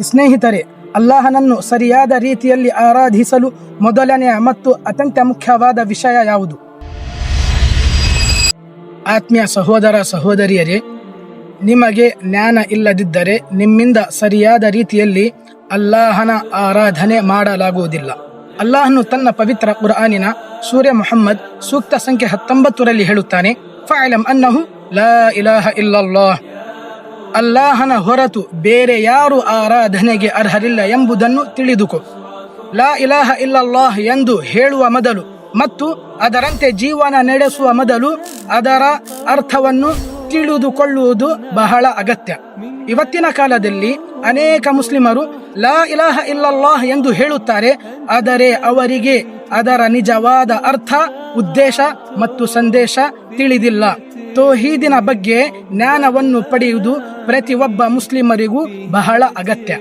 ಸ್ನೇಹಿತರೆ, ಅಲ್ಲಾಹನನ್ನು ಸರಿಯಾದ ರೀತಿಯಲ್ಲಿ ಆರಾಧಿಸಲು ಮೊದಲನೆಯ ಮತ್ತು ಅತ್ಯಂತ ಮುಖ್ಯವಾದ ವಿಷಯ ಯಾವುದು? ಆತ್ಮೀಯ ಸಹೋದರ ಸಹೋದರಿಯರೇ, ನಿಮಗೆ ಜ್ಞಾನ ಇಲ್ಲದಿದ್ದರೆ ನಿಮ್ಮಿಂದ ಸರಿಯಾದ ರೀತಿಯಲ್ಲಿ ಅಲ್ಲಾಹನ ಆರಾಧನೆ ಮಾಡಲಾಗುವುದಿಲ್ಲ. ಅಲ್ಲಾಹನು ತನ್ನ ಪವಿತ್ರ ಕುರ್ಆನಿನ ಸೂರೆ ಮುಹಮ್ಮದ್ ಸೂಕ್ತ ಸಂಖ್ಯೆ 19ರಲ್ಲಿ ಹೇಳುತ್ತಾನೆ, ಫಅಲಮ್ ಅನ್ನಹು ಲಾ ಇಲಾಹ ಇಲ್ಲಲ್ಲಾಹ್, ಅಲ್ಲಾಹನ ಹೊರತು ಬೇರೆ ಯಾರು ಆರಾಧನೆಗೆ ಅರ್ಹರಿಲ್ಲ ಎಂಬುದನ್ನು ತಿಳಿದುಕೋ. ಲಾ ಇಲಾಹ ಇಲ್ಲಲ್ಲಾಹ್ ಎಂದು ಹೇಳುವ ಮೊದಲು ಮತ್ತು ಅದರಂತೆ ಜೀವನ ನಡೆಸುವ ಮೊದಲು ಅದರ ಅರ್ಥವನ್ನು ತಿಳಿದುಕೊಳ್ಳುವುದು ಬಹಳ ಅಗತ್ಯ. ಇವತ್ತಿನ ಕಾಲದಲ್ಲಿ ಅನೇಕ ಮುಸ್ಲಿಮರು ಲಾ ಇಲಾಹ ಇಲ್ಲಲ್ಲಾಹ್ ಎಂದು ಹೇಳುತ್ತಾರೆ, ಆದರೆ ಅವರಿಗೆ ಅದರ ನಿಜವಾದ ಅರ್ಥ, ಉದ್ದೇಶ ಮತ್ತು ಸಂದೇಶ ತಿಳಿದಿಲ್ಲ. ತೌಹೀದಿನ ಬಗ್ಗೆ ಜ್ಞಾನವನ್ನು ಪಡೆಯುವುದು ಪ್ರತಿಯೊಬ್ಬ ಮುಸ್ಲಿಮರಿಗೂ ಬಹಳ ಅಗತ್ಯ.